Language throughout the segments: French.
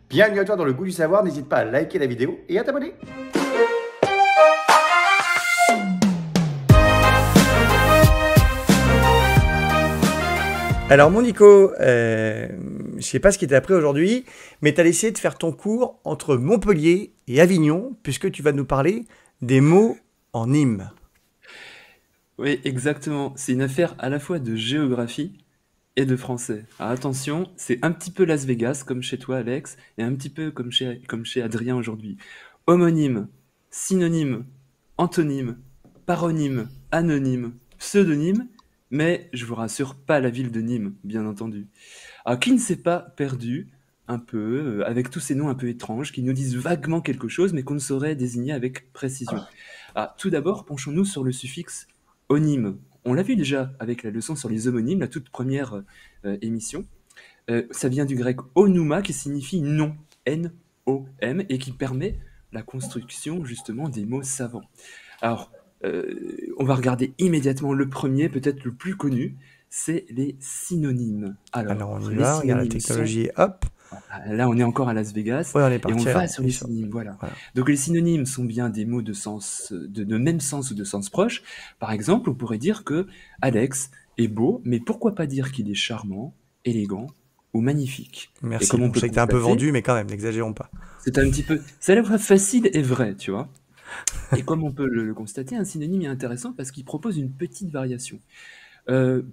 Bienvenue à toi dans le goût du savoir, n'hésite pas à liker la vidéo et à t'abonner. Alors mon Nico, je sais pas ce qui t'a appris aujourd'hui, mais tu as essayé de faire ton cours entre Montpellier et Avignon, puisque tu vas nous parler des mots en Nîmes. Oui, exactement. C'est une affaire à la fois de géographie et de français. Alors attention, c'est un petit peu Las Vegas, comme chez toi, Alex, et un petit peu comme chez Adrien aujourd'hui. Homonyme, synonyme, antonyme, paronyme, anonyme, pseudonyme, mais je vous rassure, pas la ville de Nîmes, bien entendu. Alors, qui ne s'est pas perdu un peu, avec tous ces noms un peu étranges, qui nous disent vaguement quelque chose, mais qu'on ne saurait désigner avec précision. Ah, tout d'abord, penchons-nous sur le suffixe onyme. On l'a vu déjà avec la leçon sur les homonymes, la toute première émission. Ça vient du grec onuma, qui signifie nom, N-O-M, et qui permet la construction justement des mots savants. Alors, on va regarder immédiatement le premier, peut-être le plus connu, c'est les synonymes. Alors on Alors, y les va, regarde la synonymes sont... technologie, hop, Là, on est encore à Las Vegas, ouais on est et on parti, va alors sur on est les sur... synonymes, voilà. Voilà. Donc les synonymes sont bien des mots de sens, de même sens ou de sens proche. Par exemple, on pourrait dire que Alex est beau, mais pourquoi pas dire qu'il est charmant, élégant ou magnifique? Et Merci, comme on bon je peut le sais que t'es un peu constater, vendu, mais quand même, n'exagérons pas. c'est un petit peu... C'est à la fois facile et vrai, tu vois. Et comme on peut le constater, un synonyme est intéressant parce qu'il propose une petite variation.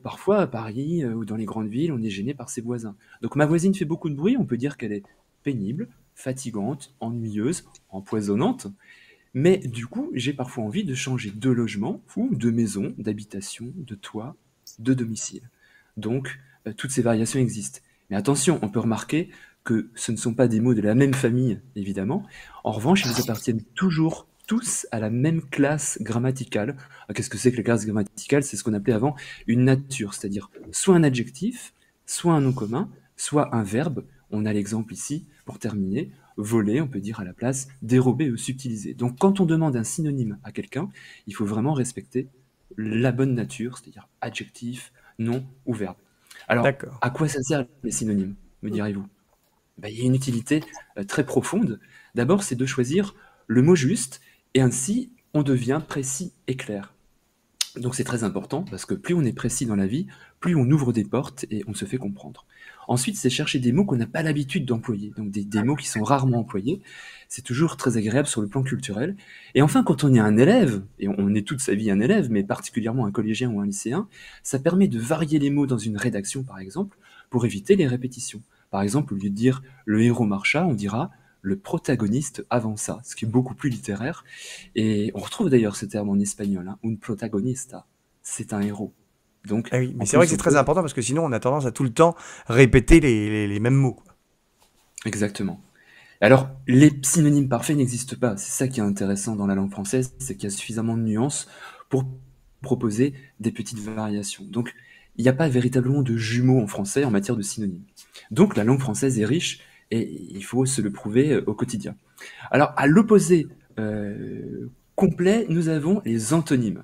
Parfois, à Paris ou dans les grandes villes, on est gêné par ses voisins. Donc ma voisine fait beaucoup de bruit, on peut dire qu'elle est pénible, fatigante, ennuyeuse, empoisonnante. Mais du coup, j'ai parfois envie de changer de logement ou de maison, d'habitation, de toit, de domicile. Donc, toutes ces variations existent. Mais attention, on peut remarquer que ce ne sont pas des mots de la même famille, évidemment. En revanche, ils appartiennent toujours tous à la même classe grammaticale. Qu'est-ce que c'est que la classe grammaticale? C'est ce qu'on appelait avant une nature, c'est-à-dire soit un adjectif, soit un nom commun, soit un verbe. On a l'exemple ici, pour terminer, voler, on peut dire à la place dérober ou subtiliser. Donc quand on demande un synonyme à quelqu'un, il faut vraiment respecter la bonne nature, c'est-à-dire adjectif, nom ou verbe. Alors, D'accord. à quoi ça sert les synonymes, me direz-vous? Ben, il y a une utilité très profonde. D'abord, c'est de choisir le mot juste, et ainsi on devient précis et clair. Donc c'est très important parce que plus on est précis dans la vie, plus on ouvre des portes et on se fait comprendre. Ensuite, c'est chercher des mots qu'on n'a pas l'habitude d'employer, donc des mots qui sont rarement employés. C'est toujours très agréable sur le plan culturel. Et enfin, quand on est un élève, et on est toute sa vie un élève, mais particulièrement un collégien ou un lycéen, ça permet de varier les mots dans une rédaction, par exemple, pour éviter les répétitions. Par exemple, au lieu de dire le héros marcha, on dira le protagoniste avança, ce qui est beaucoup plus littéraire. Et on retrouve d'ailleurs ce terme en espagnol, hein, un protagonista, c'est un héros. Donc, Ah oui, mais en c'est vrai que plus, c'est on très peut... important parce que sinon on a tendance à tout le temps répéter les mêmes mots, quoi. Exactement. Alors, les synonymes parfaits n'existent pas. C'est ça qui est intéressant dans la langue française, c'est qu'il y a suffisamment de nuances pour proposer des petites variations. Donc, il n'y a pas véritablement de jumeaux en français en matière de synonymes. Donc, la langue française est riche et il faut se le prouver au quotidien. Alors, à l'opposé complet, nous avons les antonymes.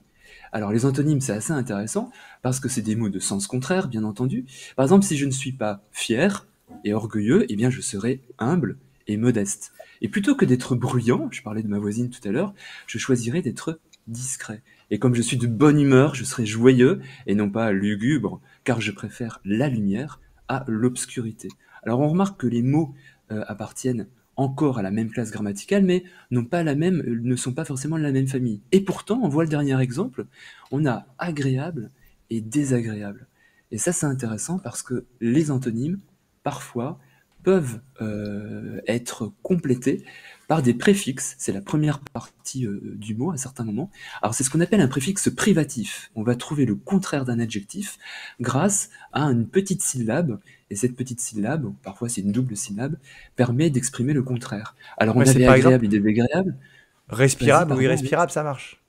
Alors, les antonymes, c'est assez intéressant parce que c'est des mots de sens contraire, bien entendu. Par exemple, si je ne suis pas fier et orgueilleux, eh bien, je serai humble et modeste. Et plutôt que d'être bruyant, je parlais de ma voisine tout à l'heure, je choisirais d'être discret. Et comme je suis de bonne humeur, je serai joyeux et non pas lugubre, car je préfère la lumière à l'obscurité. Alors, on remarque que les mots appartiennent encore à la même classe grammaticale, mais n'ont pas la même, ne sont pas forcément de la même famille. Et pourtant, on voit le dernier exemple, on a agréable et désagréable. Et ça, c'est intéressant parce que les antonymes, parfois, peuvent être complétés par des préfixes. C'est la première partie du mot à certains moments. Alors, c'est ce qu'on appelle un préfixe privatif. On va trouver le contraire d'un adjectif grâce à une petite syllabe. Et cette petite syllabe, ou parfois c'est une double syllabe, permet d'exprimer le contraire. Alors, Ouais, on c'est avait par exemple agréable et désagréable. Vas-y, respirable ou pardon, Alex. irrespirable, ça marche.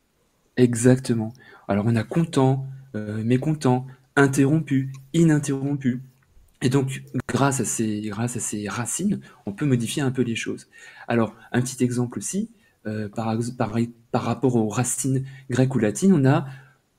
Exactement. Alors on a content, mécontent, interrompu, ininterrompu. Et donc, grâce à ces racines, on peut modifier un peu les choses. Alors, un petit exemple aussi, par rapport aux racines grecques ou latines, on a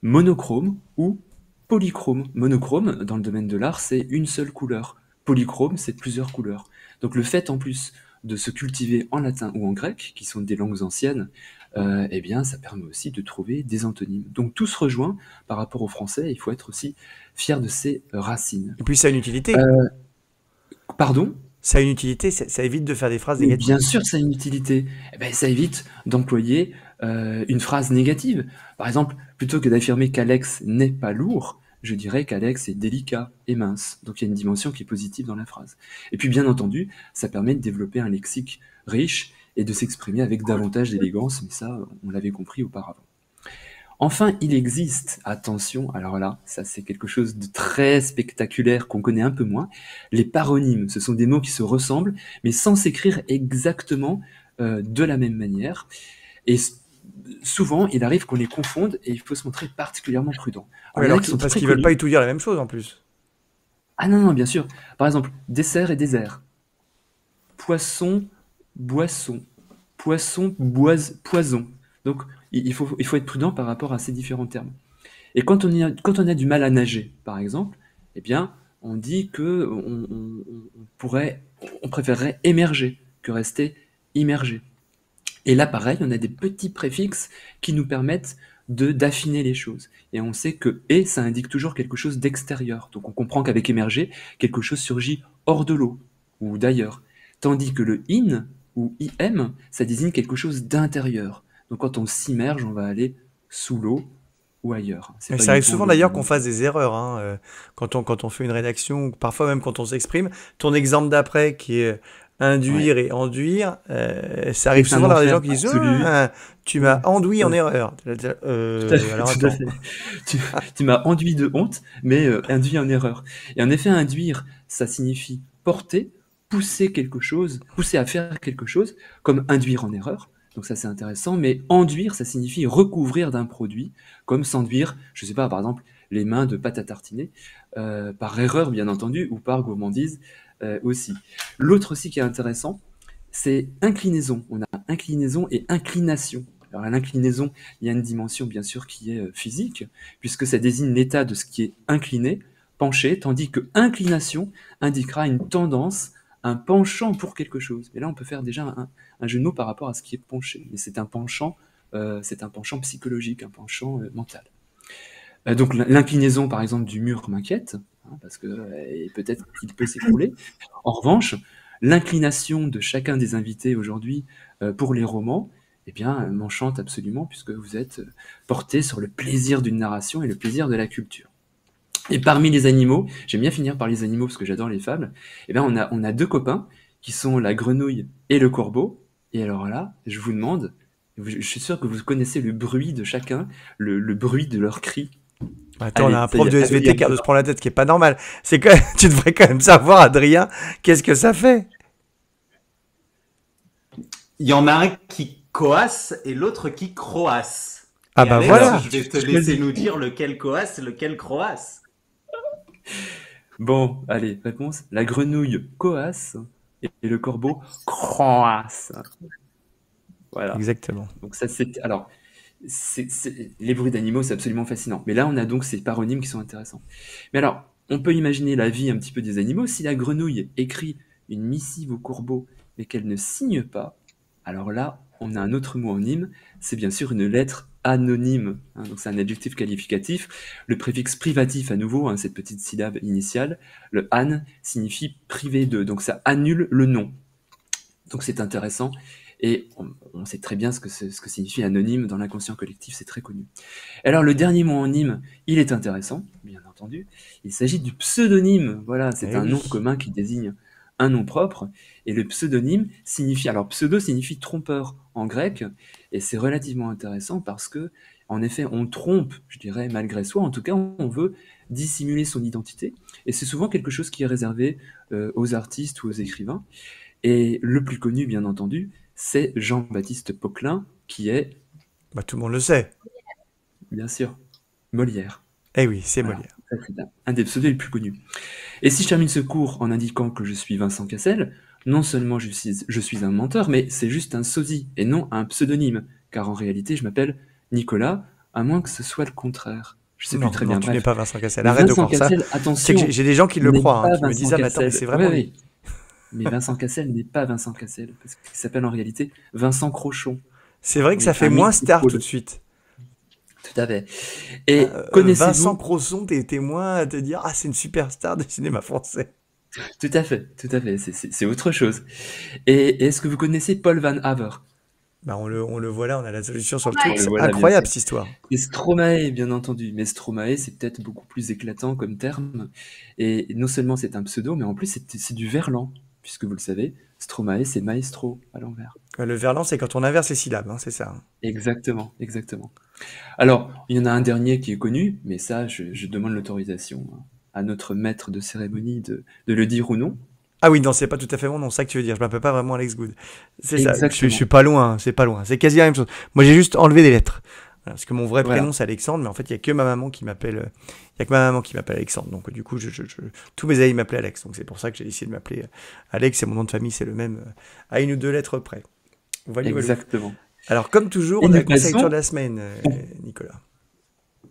monochrome ou polychrome. Monochrome, dans le domaine de l'art, c'est une seule couleur. Polychrome, c'est plusieurs couleurs. Donc le fait en plus de se cultiver en latin ou en grec, qui sont des langues anciennes, eh bien ça permet aussi de trouver des antonymes. Donc tout se rejoint par rapport au français, il faut être aussi fier de ses racines. Et puis ça a une utilité. Euh, Pardon? Ça a une utilité, ça évite de faire des phrases Mais négatives. bien sûr, ça a une utilité. Eh ben, ça évite d'employer une phrase négative. Par exemple, plutôt que d'affirmer qu'Alex n'est pas lourd, je dirais qu'Alex est délicat et mince. Donc il y a une dimension qui est positive dans la phrase. Et puis bien entendu, ça permet de développer un lexique riche et de s'exprimer avec davantage d'élégance, mais ça, on l'avait compris auparavant. Enfin, il existe, attention, alors là, ça c'est quelque chose de très spectaculaire qu'on connaît un peu moins, les paronymes. Ce sont des mots qui se ressemblent, mais sans s'écrire exactement de la même manière. Et souvent, il arrive qu'on les confonde et il faut se montrer particulièrement prudent. Oui, Alors, il y en a alors qui sont parce très qu'ils veulent connus. pas tout dire la même chose en plus. Ah non, non, bien sûr. Par exemple, dessert et désert. Poisson, boisson. Poisson, poison. Donc, il faut être prudent par rapport à ces différents termes. Et quand on a du mal à nager, par exemple, eh bien, on dit que on préférerait émerger que rester immergé. Et là, pareil, on a des petits préfixes qui nous permettent d'affiner les choses. Et on sait que et, ça indique toujours quelque chose d'extérieur. Donc on comprend qu'avec émerger, quelque chose surgit hors de l'eau ou d'ailleurs. Tandis que le in ou im, ça désigne quelque chose d'intérieur. Donc quand on s'immerge, on va aller sous l'eau ou ailleurs. C'est Et pas ça arrive uniquement souvent l'eau, d'ailleurs bien qu'on fasse entendu. des erreurs hein, quand on fait une rédaction, ou parfois même quand on s'exprime. Ton exemple d'après qui est Ouais. induire et enduire, ça arrive C'est un souvent d'avoir des enfer gens qui disent absolu. ah, tu m'as Ouais, enduit tout en à fait. erreur. Tout à fait, Alors tout à attends. fait. Tu, tu m'as enduit de honte, mais induit en erreur. Et en effet, induire, ça signifie porter, pousser quelque chose, pousser à faire quelque chose, comme induire en erreur. Donc ça, c'est intéressant. Mais enduire, ça signifie recouvrir d'un produit, comme s'enduire, je sais pas, par exemple, les mains de pâte à tartiner, par erreur, bien entendu, ou par gourmandise aussi. L'autre aussi qui est intéressant, c'est inclinaison. On a inclinaison et inclination. Alors à l'inclinaison, il y a une dimension bien sûr qui est physique, puisque ça désigne l'état de ce qui est incliné, penché, tandis que inclination indiquera une tendance, un penchant pour quelque chose. Et là, on peut faire déjà un jeu de mots par rapport à ce qui est penché. Mais c'est un penchant psychologique, un penchant mental. Donc l'inclinaison, par exemple, du mur m'inquiète, hein, parce que peut-être qu'il peut s'écrouler. En revanche, l'inclination de chacun des invités aujourd'hui pour les romans, eh bien, m'enchante absolument, puisque vous êtes porté sur le plaisir d'une narration et le plaisir de la culture. Et parmi les animaux, j'aime bien finir par les animaux parce que j'adore les fables, eh bien, on a deux copains qui sont la grenouille et le corbeau. Et alors là, je vous demande, je suis sûr que vous connaissez le bruit de chacun, le bruit de leur cri. Attends, on a Allez, un ça y prof est, de il y SVT a qui a de pas. se prendre la tête, qui est pas normal. C'est quand même, tu devrais quand même savoir, Adrien, qu'est-ce que ça fait. Il y en a un qui coasse et l'autre qui croasse. Ah Et bah Alex, Alors, voilà. je vais te je laisser choisis. nous dire lequel coasse et lequel croasse. Bon, allez, réponse. La grenouille coasse et le corbeau croasse. Voilà. Exactement. Donc ça, c'est... Alors, les bruits d'animaux, c'est absolument fascinant. Mais là, on a donc ces paronymes qui sont intéressants. Mais alors, on peut imaginer la vie un petit peu des animaux. Si la grenouille écrit une missive au corbeau, mais qu'elle ne signe pas, alors là, on a un autre mot en hymne, c'est bien sûr une lettre anonyme, hein. Donc c'est un adjectif qualificatif. Le préfixe privatif, à nouveau, hein, cette petite syllabe initiale, le an signifie privé de, donc ça annule le nom. Donc c'est intéressant. Et on sait très bien ce que signifie anonyme dans l'inconscient collectif, c'est très connu. Alors le dernier mot anonyme, il est intéressant, bien entendu. Il s'agit du pseudonyme. Voilà, c'est Eh un nom oui. commun qui désigne un nom propre. Et le pseudonyme signifie, alors pseudo signifie trompeur en grec, et c'est relativement intéressant parce que, en effet, on trompe, je dirais, malgré soi. En tout cas, on veut dissimuler son identité, et c'est souvent quelque chose qui est réservé aux artistes ou aux écrivains. Et le plus connu, bien entendu, c'est Jean-Baptiste Poquelin, qui est, Bah tout le monde le sait. bien sûr, Molière. Eh oui, c'est Voilà, Molière. ça c'est un des pseudos les plus connus. Et si je termine ce cours en indiquant que je suis Vincent Cassel, non seulement je suis un menteur, mais c'est juste un sosie et non un pseudonyme, car en réalité je m'appelle Nicolas, à moins que ce soit le contraire. Je sais plus Non, très non, bien, tu n'es bref. pas Vincent Cassel. Mais Arrête de Vincent croire ça. Cassel, Tu sais que j'ai attention, j'ai des gens qui le n'est croient, hein, pas qui me disent Vincent ah mais attends mais Cassel. c'est Oui, vraiment lui. oui. Mais Vincent Cassel n'est pas Vincent Cassel, parce qu'il s'appelle en réalité Vincent Crochon. C'est vrai que ça Oui, fait un moins mythe star drôle. tout de suite. Tout à fait. Et Vincent connaissez-vous... Crosson, t'es témoin à te dire, ah, c'est une superstar du cinéma français. Tout à fait, tout à fait, c'est autre chose. Et est-ce que vous connaissez Paul Van Haver? Bah, on le voit là, on a la solution sur le On truc. le C'est voilà, bien incroyable sûr. cette histoire. Et Stromae, bien entendu. Mais Stromae, c'est peut-être beaucoup plus éclatant comme terme. Et non seulement c'est un pseudo, mais en plus c'est du verlan, puisque vous le savez, Stromae, c'est maestro à l'envers. Le verlan, c'est quand on inverse les syllabes, hein, c'est ça. Hein. Exactement, exactement. Alors, il y en a un dernier qui est connu, mais ça, je demande l'autorisation à notre maître de cérémonie de le dire ou non. Ah oui, non, c'est pas tout à fait mon nom, c'est ça que tu veux dire. Je m'appelle pas vraiment Alex Good. C'est ça, je Exactement. suis pas loin, c'est pas loin. C'est quasi la même chose. Moi, j'ai juste enlevé des lettres. Voilà, parce que mon vrai Voilà. prénom, c'est Alexandre, mais en fait, il y a que ma maman qui m'appelle. Il y a que ma maman qui m'appelle Alexandre. Donc, du coup, tous mes amis m'appelaient Alex. Donc, c'est pour ça que j'ai décidé de m'appeler Alex. Et mon nom de famille, c'est le même, à une ou deux lettres près. Voilà, voilà. Exactement. Alors, comme toujours, Et on a nous le conseil passons- lecture de la semaine, Nicolas.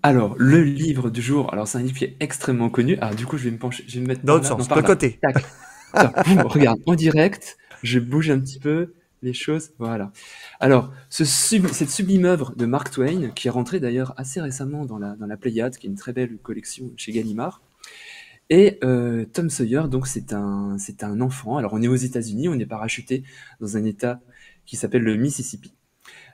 Alors, le livre du jour, alors c'est un livre qui est extrêmement connu. Alors, du coup, je vais me mettre Dans par l'autre là, non, sens, par de là. côté. Tac. Attends, boum, regarde, en direct, je bouge un petit peu les choses. Voilà. Alors, cette sublime œuvre de Mark Twain, qui est rentrée d'ailleurs assez récemment dans la Pléiade, qui est une très belle collection chez Gallimard. Et Tom Sawyer, donc c'est un enfant. Alors, on est aux États-Unis, on est parachuté dans un État qui s'appelle le Mississippi,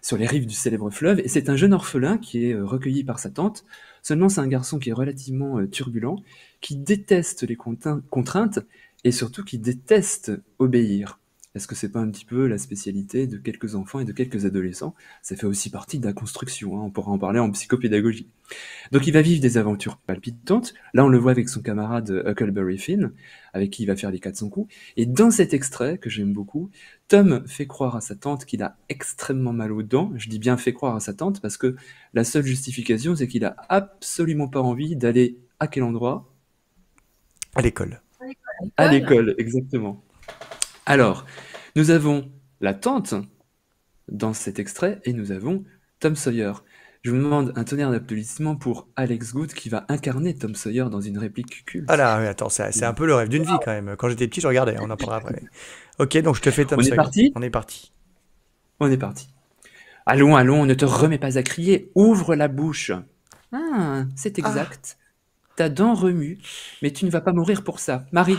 sur les rives du célèbre fleuve, et c'est un jeune orphelin qui est recueilli par sa tante. Seulement, c'est un garçon qui est relativement turbulent, qui déteste les contraintes, et surtout qui déteste obéir. Est-ce que c'est pas un petit peu la spécialité de quelques enfants et de quelques adolescents? Ça fait aussi partie de la construction, hein, on pourra en parler en psychopédagogie. Donc il va vivre des aventures palpitantes. Là, on le voit avec son camarade Huckleberry Finn, avec qui il va faire les 400 coups. Et dans cet extrait, que j'aime beaucoup, Tom fait croire à sa tante qu'il a extrêmement mal aux dents. Je dis bien fait croire à sa tante parce que la seule justification, c'est qu'il a absolument pas envie d'aller à quel endroit? À l'école. À l'école, exactement. Alors, nous avons la tante dans cet extrait et nous avons Tom Sawyer. Je vous demande un tonnerre d'applaudissements pour Alex Good qui va incarner Tom Sawyer dans une réplique culte. Ah là, oui, attends, c'est un peu le rêve d'une vie quand même. Quand j'étais petit, je regardais, on en parlera après. Ok, donc je te fais Tom On est Sawyer. parti? On est parti. On est parti. Allons, allons, ne te remets pas à crier, ouvre la bouche. Ah, c'est exact. Ta dent remue, mais tu ne vas pas mourir pour ça. Marie,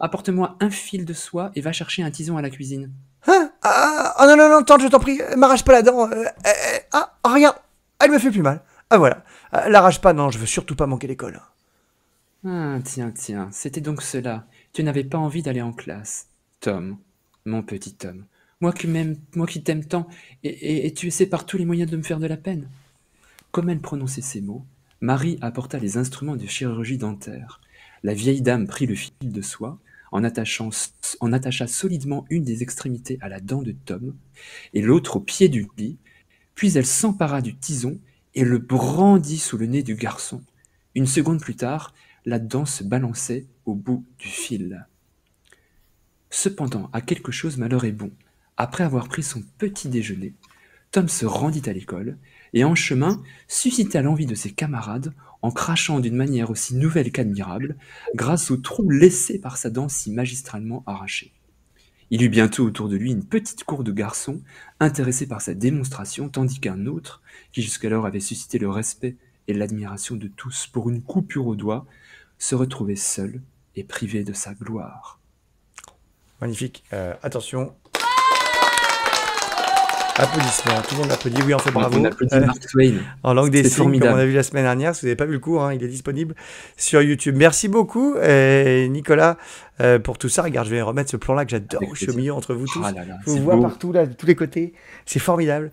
apporte-moi un fil de soie et va chercher un tison à la cuisine. Non, non, non, tante, je t'en prie, m'arrache pas la dent. Regarde, elle me fait plus mal. Ah voilà, l'arrache pas, non, je veux surtout pas manquer l'école. Ah, tiens, tiens, c'était donc cela. Tu n'avais pas envie d'aller en classe. Tom, mon petit Tom, moi qui t'aime tant, et tu essaies par tous les moyens de me faire de la peine. Comme elle prononçait ces mots, Marie apporta les instruments de chirurgie dentaire. La vieille dame prit le fil de soie, en attacha solidement une des extrémités à la dent de Tom, et l'autre au pied du lit, puis elle s'empara du tison et le brandit sous le nez du garçon. Une seconde plus tard, la dent se balançait au bout du fil. Cependant, à quelque chose malheur est bon. Après avoir pris son petit déjeuner, Tom se rendit à l'école et en chemin suscita l'envie de ses camarades en crachant d'une manière aussi nouvelle qu'admirable grâce au trou laissé par sa dent si magistralement arrachée. Il eut bientôt autour de lui une petite cour de garçons intéressés par sa démonstration, tandis qu'un autre, qui jusqu'alors avait suscité le respect et l'admiration de tous pour une coupure au doigt, se retrouvait seul et privé de sa gloire. Magnifique. Attention. Applaudissements. Tout le monde applaudit. Oui, on fait bravo. On applaudit Mark Twain. En langue des C'est signes, comme formidable. on a vu la semaine dernière. Si vous n'avez pas vu le cours, hein, il est disponible sur YouTube. Merci beaucoup, Nicolas, pour tout ça. Regarde, je vais remettre ce plan-là que j'adore. Avec Je suis au plaisir. milieu entre vous tous. Ah là là, Je vous c'est vois beau. partout, là, de tous les côtés. C'est formidable.